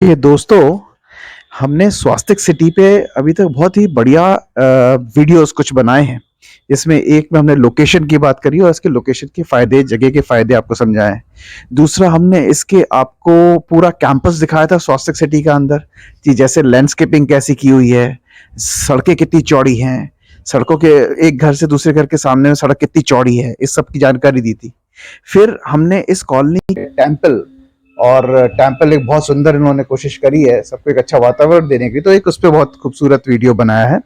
ये दोस्तों, हमने स्वास्तिक सिटी पे अभी तक बहुत ही बढ़िया वीडियोस कुछ बनाए हैं। इसमें एक में हमने लोकेशन की बात करी और इसके लोकेशन के फायदे, जगह के फायदे आपको समझाए हैं। दूसरा, हमने इसके आपको पूरा कैंपस दिखाया था स्वास्तिक सिटी का अंदर, कि जैसे लैंडस्केपिंग कैसी की हुई है, सड़कें कितनी चौड़ी हैं, सड़कों के एक घर से दूसरे घर के सामने में सड़क कितनी चौड़ी है, इस सब की जानकारी दी थी। फिर हमने इस कॉलोनी के टेम्पल, और टेम्पल एक बहुत सुंदर इन्होंने कोशिश करी है सबको एक अच्छा वातावरण देने की, तो एक उस पर बहुत खूबसूरत वीडियो बनाया है।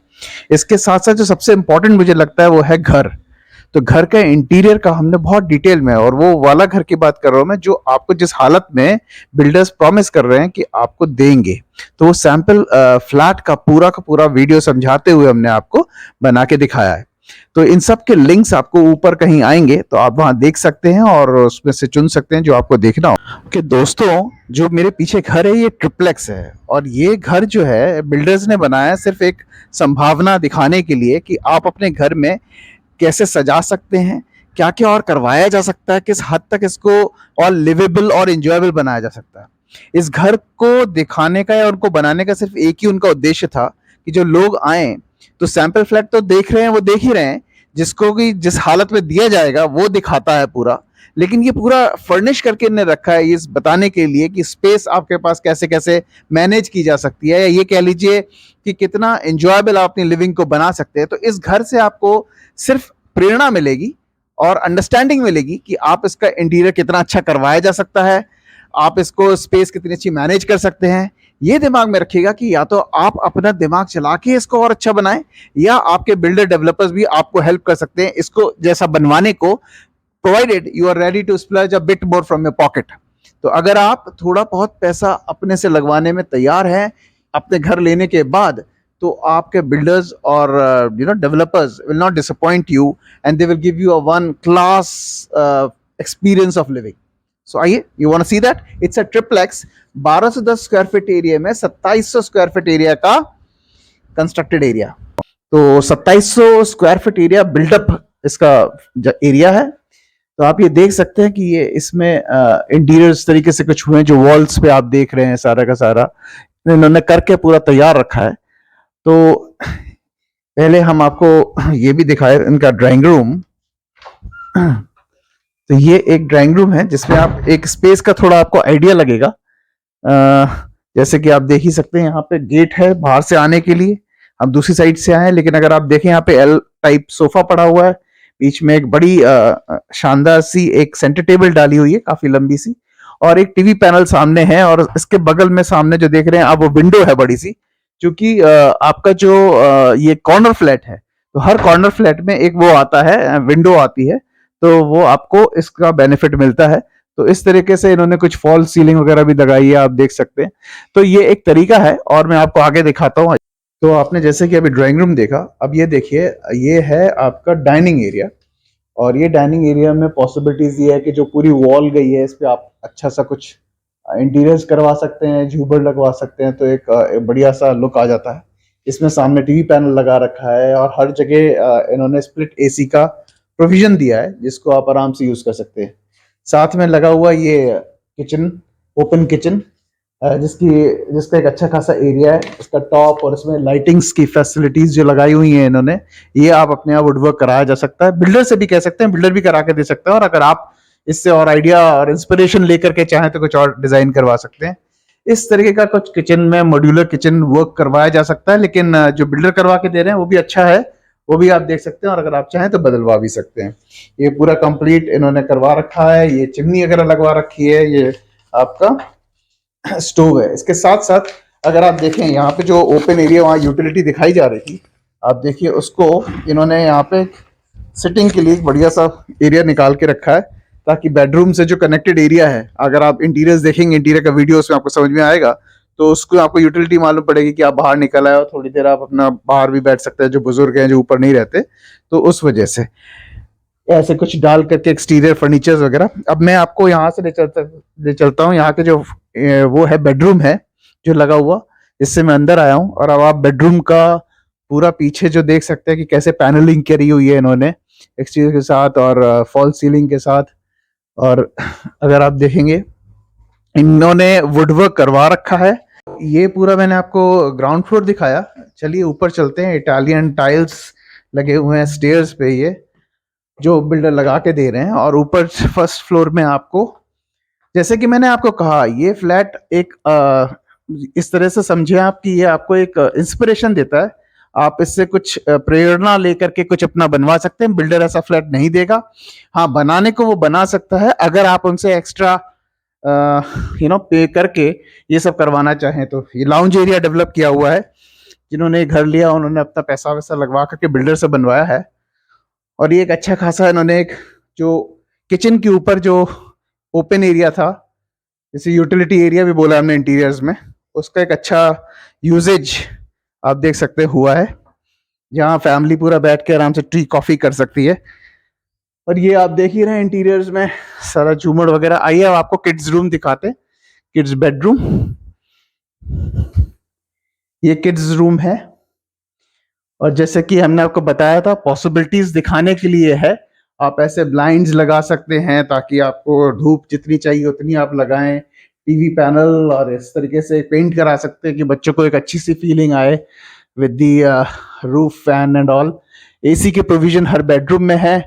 इसके साथ साथ जो सबसे इम्पोर्टेंट मुझे लगता है वो है घर। तो घर का इंटीरियर का हमने बहुत डिटेल में, और वो वाला घर की बात कर रहा हूं मैं जो आपको जिस हालत में बिल्डर्स प्रॉमिस कर रहे हैं कि आपको देंगे, तो वो सैंपल फ्लैट का पूरा वीडियो समझाते हुए हमने आपको बना के दिखाया है। तो इन सब के लिंक्स आपको ऊपर कहीं आएंगे, तो आप वहां देख सकते हैं और उसमें से चुन सकते हैं जो आपको देखना हो। कि दोस्तों, जो मेरे पीछे घर है ये ट्रिप्लेक्स है, और ये घर जो है बिल्डर्स ने बनाया सिर्फ एक संभावना दिखाने के लिए कि आप अपने घर में कैसे सजा सकते हैं, क्या क्या और करवाया जा सकता है, किस हद तक इसको और लिवेबल और इंजॉयबल बनाया जा सकता है। इस घर को दिखाने का या उनको बनाने का सिर्फ एक ही उनका उद्देश्य था कि जो लोग आए तो सैंपल फ्लैट तो देख रहे हैं, वो देख ही रहे हैं, जिसको कि जिस हालत में दिया जाएगा वो दिखाता है पूरा। लेकिन ये पूरा फर्निश करके इन्हें रखा है इस बताने के लिए कि स्पेस आपके पास कैसे कैसे मैनेज की जा सकती है, या ये कह लीजिए कि कितना एंजॉयबल आप अपनी लिविंग को बना सकते हैं। तो इस घर से आपको सिर्फ प्रेरणा मिलेगी और अंडरस्टैंडिंग मिलेगी कि आप इसका इंटीरियर कितना अच्छा करवाया जा सकता है, आप इसको स्पेस कितनी अच्छी मैनेज कर सकते हैं। ये दिमाग में रखिएगा कि या तो आप अपना दिमाग चला के इसको और अच्छा बनाएं, या आपके बिल्डर डेवलपर्स भी आपको हेल्प कर सकते हैं इसको जैसा बनवाने को, provided you are ready to splurge a bit more from your pocket. तो अगर आप थोड़ा बहुत पैसा अपने से लगवाने में तैयार हैं अपने घर लेने के बाद, तो आपके बिल्डर्स और developers will not disappoint you, and they will give you a one class experience of living. So आइए, you want to see that, it's a triplex 1200 से 10 स्क्वायर फीट एरिया में 2700 स्क्वायर फीट एरिया का constructed area. तो 2700 square feet area built up इसका area है। तो आप ये देख सकते हैं कि ये इसमें इंटीरियर इस तरीके से कुछ हुए हैं, जो वॉल्स पे आप देख रहे हैं सारा का सारा इन्होंने करके पूरा तैयार रखा है। तो पहले हम आपको ये भी दिखाए इनका ड्राइंग रूम। तो ये एक ड्राइंग रूम है जिसमें आप एक स्पेस का थोड़ा आपको आइडिया लगेगा। जैसे कि आप देख ही सकते हैं, यहाँ पे गेट है बाहर से आने के लिए, हम दूसरी साइड से आए, लेकिन अगर आप देखें यहाँ पे एल टाइप सोफा पड़ा हुआ है, बीच में एक बड़ी शानदार सी एक सेंटर टेबल डाली हुई है काफी लंबी सी, और एक टीवी पैनल सामने है, और इसके बगल में सामने जो देख रहे हैं आप वो विंडो है बड़ी सी, क्योंकि आपका जो ये कॉर्नर फ्लैट है, तो हर कॉर्नर फ्लैट में एक वो आता है, विंडो आती है, तो वो आपको इसका बेनिफिट मिलता है। तो इस तरीके से इन्होंने कुछ फॉल सीलिंग वगैरह भी लगाई है, आप देख सकते हैं। तो ये एक तरीका है, और मैं आपको आगे दिखाता हूँ। तो आपने जैसे कि अभी ड्राइंग रूम देखा, अब ये देखिए, ये है आपका डाइनिंग एरिया, और ये डाइनिंग एरिया में पॉसिबिलिटीज ये है कि जो पूरी वॉल गई है इस पे आप अच्छा सा कुछ इंटीरियर्स करवा सकते हैं, झूमर लगवा सकते हैं, तो एक बढ़िया सा लुक आ जाता है। इसमें सामने टीवी पैनल लगा रखा है, और हर जगह इन्होंने स्प्लिट एसी का प्रोविजन दिया है जिसको आप आराम से यूज कर सकते हैं। साथ में लगा हुआ ये किचन, ओपन किचन, जिसका एक अच्छा खासा एरिया है, इसका टॉप, और इसमें लाइटिंग्स की फैसिलिटीज जो लगाई हुई हैं इन्होंने, ये आप अपने आप वुडवर्क कराया जा सकता है। बिल्डर से भी कह सकते हैं, बिल्डर भी करा के दे सकता है, और अगर आप इससे और आइडिया और इंस्पिरेशन लेकर के चाहें तो कुछ और डिजाइन करवा सकते हैं। इस तरीके का कुछ किचन में मॉड्यूलर किचन वर्क करवाया जा सकता है, लेकिन जो बिल्डर करवा के दे रहे हैं वो भी अच्छा है, वो भी आप देख सकते हैं, और अगर आप चाहें तो बदलवा भी सकते हैं। ये पूरा कंप्लीट इन्होंने करवा रखा है, ये चिमनी वगैरह लगवा रखी है, ये आपका स्टोव है। इसके साथ साथ अगर आप देखें यहाँ पे जो ओपन एरिया वहाँ यूटिलिटी दिखाई जा रही थी, आप देखिए उसको इन्होंने यहाँ पे सिटिंग के लिए एक बढ़िया सा एरिया निकाल के रखा है, ताकि बेडरूम से जो कनेक्टेड एरिया है, अगर आप इंटीरियर्स देखेंगे, इंटीरियर का वीडियो उसमें आपको समझ में आएगा, तो उसको आपको यूटिलिटी मालूम पड़ेगी कि आप बाहर निकल आए और थोड़ी देर आप अपना बाहर भी बैठ सकते हैं, जो बुजुर्ग हैं जो ऊपर नहीं रहते, तो उस वजह से ऐसे कुछ डाल करके एक्सटीरियर फर्नीचर्स वगैरह। अब मैं आपको यहाँ से ले चलता हूँ, यहाँ के जो वो है बेडरूम है जो लगा हुआ, जिससे मैं अंदर आया हूँ, और अब आप बेडरूम का पूरा पीछे जो देख सकते हैं कि कैसे पैनलिंग करी हुई है इन्होंने एक्सटीरियर के साथ और फॉल सीलिंग के साथ। और अगर आप देखेंगे, इन्होंने वुडवर्क करवा रखा है, ये पूरा मैंने आपको ग्राउंड फ्लोर दिखाया। चलिए ऊपर चलते हैं। इटालियन टाइल्स लगे हुए हैं स्टेयर्स पे, ये जो बिल्डर लगा के दे रहे हैं। और ऊपर फर्स्ट फ्लोर में आपको, जैसे कि मैंने आपको कहा, ये फ्लैट एक इस तरह से समझे आप कि ये आपको एक इंस्पिरेशन देता है। आप इससे कुछ प्रेरणा लेकर के कुछ अपना बनवा सकते हैं। बिल्डर ऐसा फ्लैट नहीं देगा। हाँ, बनाने को वो बना सकता है अगर आप उनसे एक्स्ट्रा पे करके ये सब करवाना चाहें तो। ये लाउंज एरिया डेवलप किया हुआ है। जिन्होंने घर लिया उन्होंने अपना पैसा वैसा लगवा करके बिल्डर से बनवाया है। और ये एक अच्छा खासा इन्होंने एक जो किचन के ऊपर जो ओपन एरिया था, जैसे यूटिलिटी एरिया भी बोला हमने इंटीरियर्स में, उसका एक अच्छा यूजेज आप देख सकते हुआ है, जहाँ फैमिली पूरा बैठ के आराम से टी कॉफी कर सकती है। और ये आप देख ही रहे हैं इंटीरियर्स में सारा झूमर वगैरह। आइए अब आपको किड्स रूम दिखाते हैं, किड्स बेडरूम। ये किड्स रूम है। और जैसे कि हमने आपको बताया था, पॉसिबिलिटीज दिखाने के लिए है। आप ऐसे ब्लाइंड्स लगा सकते हैं ताकि आपको धूप जितनी चाहिए उतनी आप लगाएं। टीवी पैनल और इस तरीके से पेंट करा सकते हैं कि बच्चों को एक अच्छी सी फीलिंग आए with the roof fan and all. AC के प्रोविजन हर बेडरूम में है।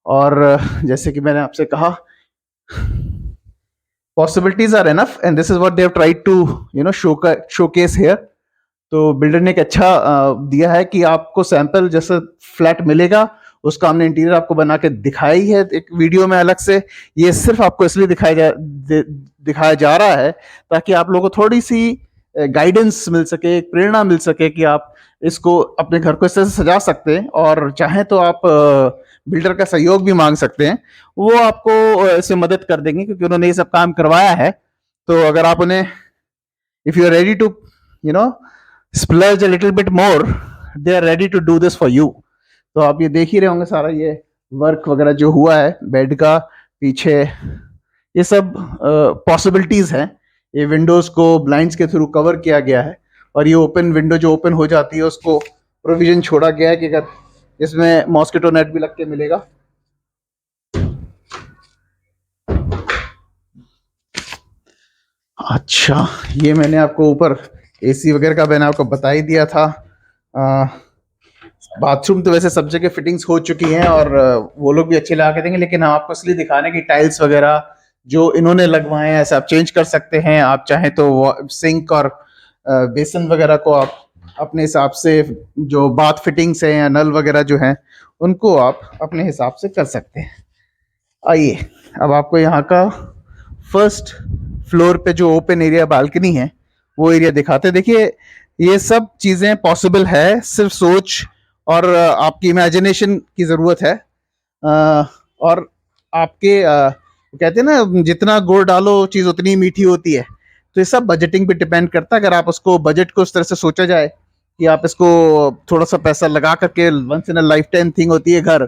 और जैसे कि मैंने आपसे कहा, possibilities are enough and this is what they have tried to showcase here. तो बिल्डर ने एक अच्छा दिया है कि आपको सैंपल जैसा फ्लैट मिलेगा, उसका हमने इंटीरियर आपको बना के दिखाई है एक वीडियो में अलग से। ये सिर्फ आपको इसलिए दिखाया जा रहा है ताकि आप लोगों को थोड़ी सी गाइडेंस मिल सके, एक प्रेरणा मिल सके कि आप इसको अपने घर को इस तरह से सजा सकते हैं। और चाहें तो आप बिल्डर का सहयोग भी मांग सकते हैं, वो आपको इसमें मदद कर देंगे क्योंकि उन्होंने ये सब काम करवाया है। तो अगर आप उन्हें, if you are ready to you know splurge a little bit more, they are ready to do this for you। तो आप ये देख ही रहे होंगे सारा ये वर्क वगैरह जो हुआ है बेड का पीछे, ये सब पॉसिबिलिटीज हैं। ये विंडोज को ब्लाइंड्स के थ्रू कवर किया गया है। और ये ओपन विंडो जो ओपन हो जाती है उसको प्रोविजन छोड़ा गया है कि अगर इसमें मॉस्किटो नेट भी लग के मिलेगा। अच्छा, ये मैंने आपको ऊपर एसी वगैरह का मैंने आपको बता ही दिया था। बाथरूम तो वैसे सब जगह फिटिंग्स हो चुकी हैं और वो लोग भी अच्छे लगा के देंगे, लेकिन हम आपको इसलिए दिखाने की टाइल्स वगैरह जो इन्होंने लगवाए हैं ऐसे आप चेंज कर सकते हैं। आप चाहें तो सिंक और बेसन वगैरह को आप अपने हिसाब से, जो बाथ फिटिंग्स हैं या नल वगैरह जो हैं, उनको आप अपने हिसाब से कर सकते हैं। आइए अब आपको यहाँ का फर्स्ट फ्लोर पे जो ओपन एरिया बालकनी है वो एरिया दिखाते। देखिए ये सब चीजें पॉसिबल है, सिर्फ सोच और आपकी इमेजिनेशन की जरूरत है। और आपके कहते हैं ना, जितना गुड़ डालो चीज उतनी मीठी होती है। तो ये सब बजटिंग पे डिपेंड करता है। अगर आप उसको बजट को उस तरह से सोचा जाए कि आप इसको थोड़ा सा पैसा लगा करके, once in a lifetime thing होती है घर,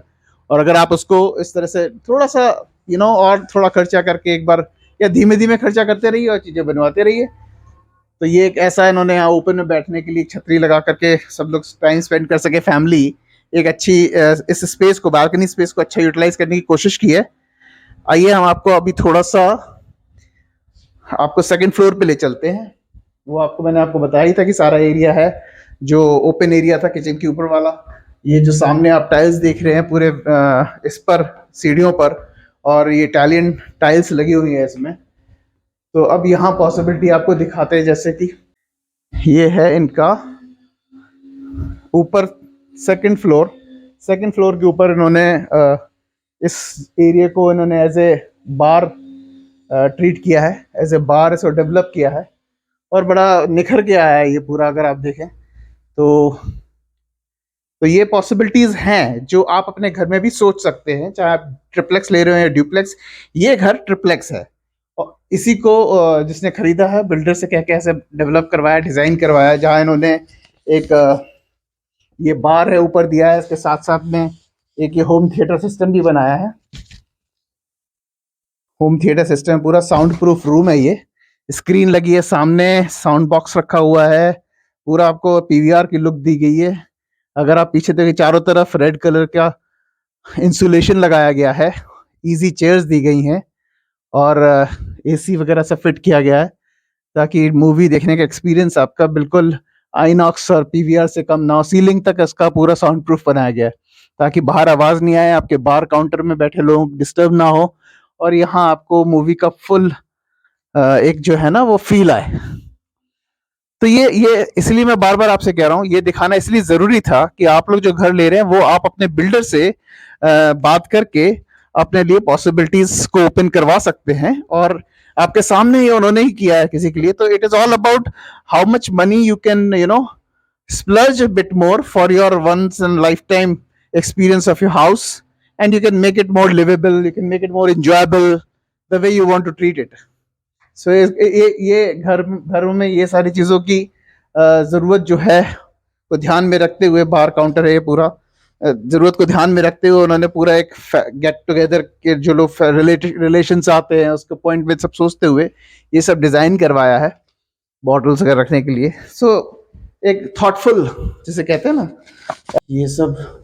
और अगर आप उसको इस तरह से थोड़ा सा और थोड़ा खर्चा करके एक बार या धीमे धीमे खर्चा करते रहिए और चीजें बनवाते रहिए। तो ये एक ऐसा इन्होंने यहाँ ओपन में बैठने के लिए छतरी लगा करके सब लोग टाइम स्पेंड कर सके, फैमिली एक अच्छी इस स्पेस को, बालकनी स्पेस को अच्छा यूटिलाइज करने की कोशिश की है। आइए हम आपको अभी थोड़ा सा आपको सेकंड फ्लोर पे ले चलते हैं। वो आपको मैंने आपको बताया ही था कि सारा एरिया है जो ओपन एरिया था किचन के ऊपर वाला। ये जो सामने आप टाइल्स देख रहे हैं पूरे इस पर सीढ़ियों पर, और ये इटालियन टाइल्स लगी हुई है इसमें। तो अब यहाँ पॉसिबिलिटी आपको दिखाते हैं, जैसे कि ये है इनका ऊपर सेकंड फ्लोर। सेकंड फ्लोर के ऊपर इन्होंने इस एरिया को इन्होंने एज ए बार ट्रीट किया है, एज ए बार इसको डेवलप किया है और बड़ा निखर के आया है ये पूरा। अगर आप देखें तो ये पॉसिबिलिटीज हैं जो आप अपने घर में भी सोच सकते हैं, चाहे आप ट्रिप्लेक्स ले रहे हो या ड्यूप्लेक्स। ये घर ट्रिप्लेक्स है और इसी को जिसने खरीदा है बिल्डर से कह के ऐसे डेवलप करवाया, डिजाइन करवाया, जहाँ इन्होंने एक ये बार है ऊपर दिया है, इसके साथ साथ में एक ये होम थिएटर सिस्टम भी बनाया है। होम थिएटर सिस्टम, पूरा साउंड प्रूफ रूम है ये। स्क्रीन लगी है सामने, साउंड बॉक्स रखा हुआ है, पूरा आपको पीवीआर की लुक दी गई है। अगर आप पीछे देखिए चारों तरफ रेड कलर का इंसुलेशन लगाया गया है, इजी चेयर्स दी गई हैं और एसी वगैरह सब फिट किया गया है। ताकि मूवी देखने का एक्सपीरियंस आपका बिल्कुल आइनॉक्स और पीवीआर से कम ना हो। सीलिंग तक इसका पूरा साउंड प्रूफ बनाया गया है ताकि बाहर आवाज नहीं आए, आपके बार काउंटर में बैठे लोग डिस्टर्ब ना हो, और यहाँ आपको मूवी का फुल एक जो है ना वो फील आए। तो ये इसलिए मैं बार बार आपसे कह रहा हूँ, ये दिखाना इसलिए जरूरी था कि आप लोग जो घर ले रहे हैं वो आप अपने बिल्डर से बात करके अपने लिए पॉसिबिलिटीज को ओपन करवा सकते हैं, और आपके सामने ही उन्होंने ही किया है किसी के लिए। तो it is all about how much money you can splurge a bit more for your once in lifetime experience of your house, and you can make it more livable, you can make it more enjoyable the way you want to treat it. सो ये घरों में ये सारी चीज़ों की ज़रूरत जो है को ध्यान में रखते हुए, बार काउंटर है ये पूरा ज़रूरत को ध्यान में रखते हुए उन्होंने पूरा एक गेट टुगेदर के जो लोग रिलेशंस आते हैं उसके पॉइंट में सब सोचते हुए ये सब डिज़ाइन करवाया है बॉटल्स वगैरह रखने के लिए। सो एक थॉटफुल जिसे कहते हैं ना, ये सब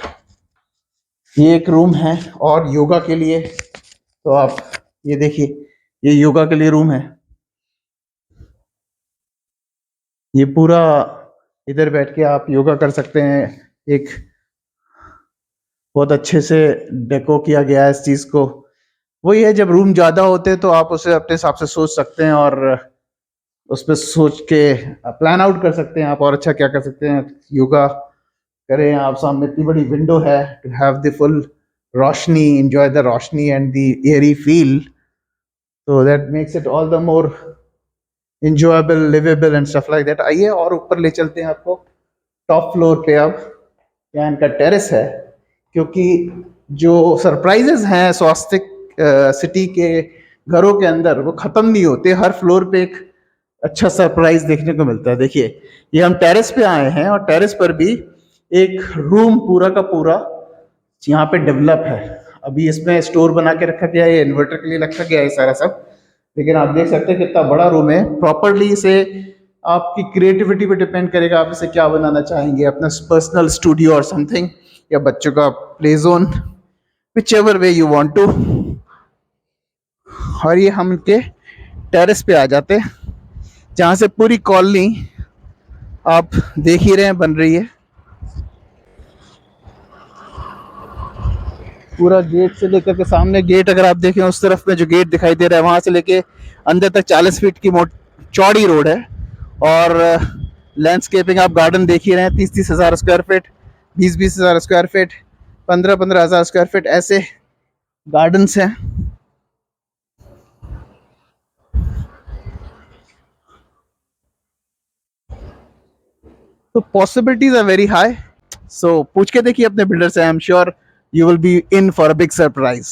ये एक रूम है और योगा के लिए। तो आप ये देखिए, ये योगा के लिए रूम है। ये पूरा इधर बैठ के आप योगा कर सकते हैं। एक बहुत अच्छे से डेको किया गया है इस चीज़ को। वही है, जब रूम ज़्यादा होते हैं तो आप उसे अपने हिसाब से सोच सकते हैं और उस पर सोच के प्लान आउट कर सकते हैं आप और अच्छा क्या कर सकते हैं। योगा करें आप, सामने इतनी बड़ी विंडो है टू हैव द फुल रोशनी, एंजॉय द रोशनी एंड द एयरी फील, तो that makes it all the more enjoyable, livable and stuff like that। आइए और ऊपर ले चलते हैं आपको टॉप फ्लोर पे। अब यहाँ इनका टेरेस है, क्योंकि जो सरप्राइजेस हैं स्वास्तिक सिटी के घरों के अंदर वो ख़त्म नहीं होते। हर फ्लोर पे एक अच्छा सरप्राइज देखने को मिलता है। देखिए, ये हम टेरेस पे आए हैं और टेरेस पर भी एक रूम पूरा का पूरा यहाँ पे डेवलप है। अभी इसमें स्टोर बना के रखा गया है, ये इन्वर्टर के लिए रखा गया है सारा सब, लेकिन आप देख सकते हैं कितना बड़ा रूम है। प्रॉपरली इसे आपकी क्रिएटिविटी पे डिपेंड करेगा, आप इसे क्या बनाना चाहेंगे, अपना पर्सनल स्टूडियो और समथिंग, या बच्चों का play zone, whichever way you want to. और ये हम के टेरेस पे आ जाते हैं जहाँ से पूरी कॉलोनी आप देख ही रहे हैं बन रही है। पूरा गेट से लेकर के सामने गेट अगर आप देखें उस तरफ में जो गेट दिखाई दे रहा है वहां से लेके अंदर तक 40 फीट की चौड़ी रोड है। और लैंडस्केपिंग आप गार्डन देख ही रहे हैं, 30-30 हज़ार स्क्वायर फीट, 20-20 हज़ार स्क्वायर फीट, 15-15 हज़ार स्क्वायर फीट ऐसे गार्डन्स हैं। तो पॉसिबिलिटीज आर वेरी हाई। सो पूछ के देखिए अपने बिल्डर से, I am sure you will be in for a big surprise.